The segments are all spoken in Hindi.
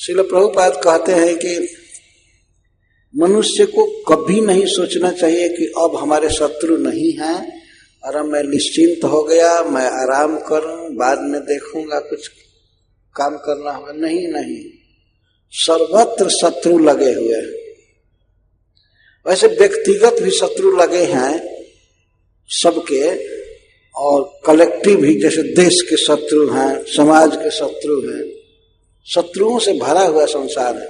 श्रील प्रभुपाद कहते हैं कि मनुष्य को कभी नहीं सोचना चाहिए कि अब हमारे शत्रु नहीं हैं और अब मैं निश्चिंत हो गया, मैं आराम करूं, बाद में देखूंगा कुछ काम करना होगा। नहीं नहीं, सर्वत्र शत्रु लगे हुए हैं। वैसे व्यक्तिगत भी शत्रु लगे हैं सबके, और कलेक्टिव भी, जैसे देश के शत्रु हैं, समाज के शत्रु हैं। शत्रुओं से भरा हुआ संसार है।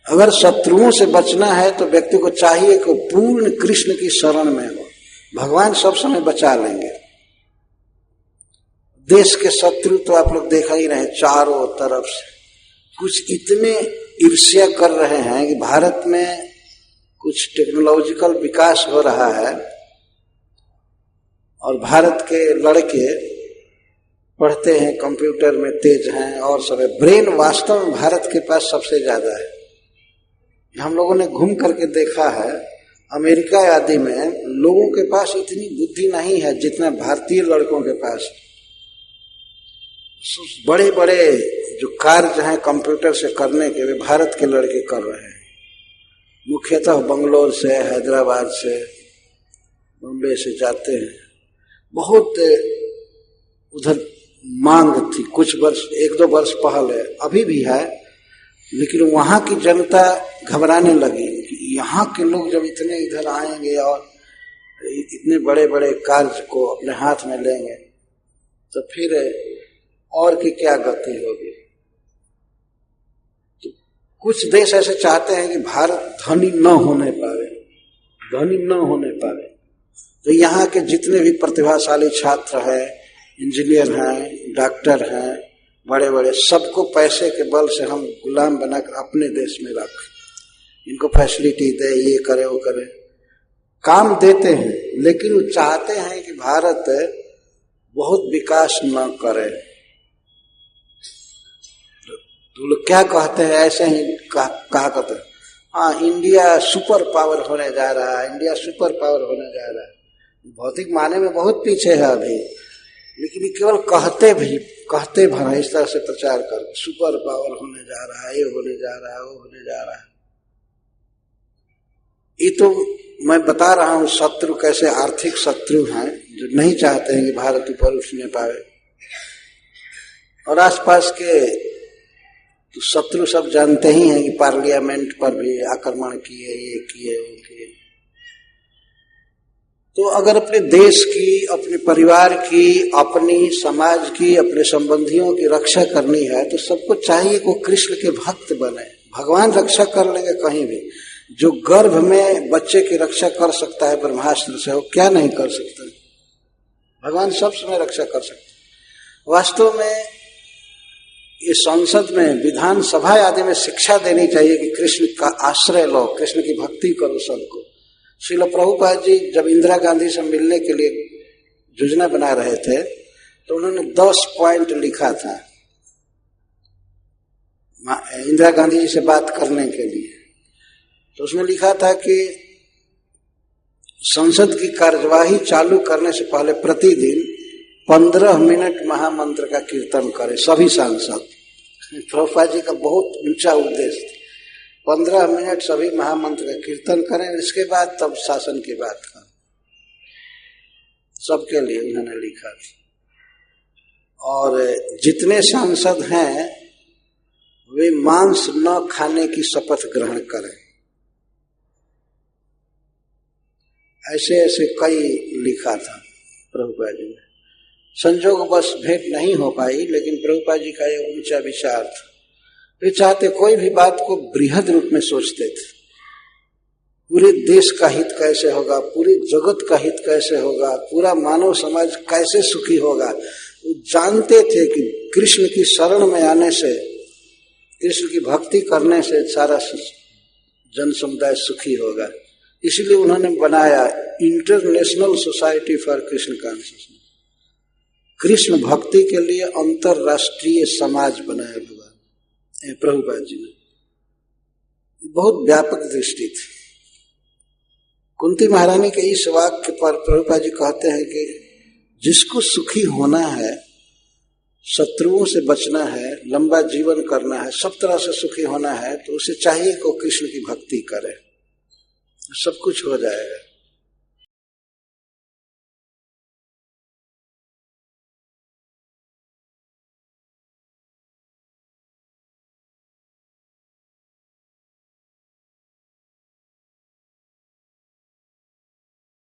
अगर शत्रुओं से बचना है तो व्यक्ति को चाहिए कि पूर्ण कृष्ण की शरण में हो, भगवान सब समय बचा लेंगे। देश के शत्रु तो आप लोग देखा ही रहे, चारों तरफ से कुछ इतने ईर्ष्या कर रहे हैं कि भारत में कुछ टेक्नोलॉजिकल विकास हो रहा है और भारत के लड़के पढ़ते हैं, कंप्यूटर में तेज हैं और सब। ब्रेन वास्तव में भारत के पास सबसे ज्यादा है। हम लोगों ने घूम करके देखा है, अमेरिका आदि में लोगों के पास इतनी बुद्धि नहीं है जितना भारतीय लड़कों के पास। बड़े बड़े जो कार्य हैं कंप्यूटर से करने के, वे भारत के लड़के कर रहे हैं। मुख्यतः बंगलोर से, हैदराबाद से, बॉम्बे से जाते हैं। बहुत उधर मांग थी कुछ वर्ष, 1-2 वर्ष पहले, अभी भी है, लेकिन वहां की जनता घबराने लगी कि यहाँ के लोग जब इतने इधर आएंगे और इतने बड़े बड़े कार्य को अपने हाथ में लेंगे तो फिर और की क्या गति होगी। तो कुछ देश ऐसे चाहते हैं कि भारत धनी न होने पावे। तो यहाँ के जितने भी प्रतिभाशाली छात्र हैं, इंजीनियर हैं, डॉक्टर हैं, बड़े बड़े, सबको पैसे के बल से हम गुलाम बनाकर अपने देश में रखें, इनको फैसिलिटी दे, ये करे वो करे, काम देते हैं। लेकिन वो चाहते हैं कि भारत बहुत विकास न करे। तो लोग क्या कहते हैं, ऐसे ही कहा करते हैं, हाँ इंडिया सुपर पावर होने जा रहा है, इंडिया सुपर पावर होने जा रहा है। भौतिक माने में बहुत पीछे है अभी, लेकिन केवल कहते भर इस तरह से प्रचार कर, सुपर पावर होने जा रहा है, ये होने जा रहा है, वो होने जा रहा है। ये तो मैं बता रहा हूं शत्रु कैसे आर्थिक शत्रु हैं जो नहीं चाहते हैं कि भारत ऊपर उठने पावे। और आसपास के तो शत्रु सब जानते ही हैं कि पार्लियामेंट पर भी आक्रमण किए, ये किए, वो किए। तो अगर अपने देश की, अपने परिवार की, अपनी समाज की, अपने संबंधियों की रक्षा करनी है तो सबको चाहिए कि कृष्ण के भक्त बने। भगवान रक्षा कर लेंगे कहीं भी। जो गर्भ में बच्चे की रक्षा कर सकता है ब्रह्मास्त्र से, वो क्या नहीं कर सकता। भगवान सब समय रक्षा कर सकते। वास्तव में ये संसद में, विधानसभा आदि में शिक्षा देनी चाहिए कि कृष्ण का आश्रय लो, कृष्ण की भक्ति करो सबको। श्रील प्रभुपाद जी जब इंदिरा गांधी से मिलने के लिए योजना बना रहे थे तो उन्होंने 10 पॉइंट लिखा था इंदिरा गांधी जी से बात करने के लिए। तो उसमें लिखा था कि संसद की कार्यवाही चालू करने से पहले प्रतिदिन 15 मिनट महामंत्र का कीर्तन करें सभी सांसद। प्रभुपाद जी का बहुत ऊंचा उद्देश्य था। 15 मिनट सभी महामंत्र का कीर्तन करें, इसके बाद तब शासन की बात करें। सबके लिए उन्होंने लिखा था। और जितने सांसद हैं वे मांस न खाने की शपथ ग्रहण करें। ऐसे ऐसे कई लिखा था प्रभुपाद जी ने। संजोगवश भेंट नहीं हो पाई, लेकिन प्रभुपाद जी का यह ऊंचा विचार था। वे चाहते, कोई भी बात को बृहद रूप में सोचते थे। पूरे देश का हित कैसे होगा, पूरे जगत का हित कैसे होगा, पूरा मानव समाज कैसे सुखी होगा। वो जानते थे कि कृष्ण की शरण में आने से, कृष्ण की भक्ति करने से सारा जन समुदाय सुखी होगा। इसलिए उन्होंने बनाया international society for Krishna consciousness. Krishna भक्ति के लिए अंतरराष्ट्रीय समाज बनाया भगवान प्रभुपाद जी ने। बहुत व्यापक दृष्टि थी। कुंती महारानी के इस वाक्य पर प्रभुपाद जी कहते हैं कि जिसको सुखी होना है शत्रुओं से बचना है, लंबा जीवन करना है, सब तरह से सुखी होना है, तो उसे चाहिए कि कृष्ण की भक्ति करे, सब कुछ हो जाएगा।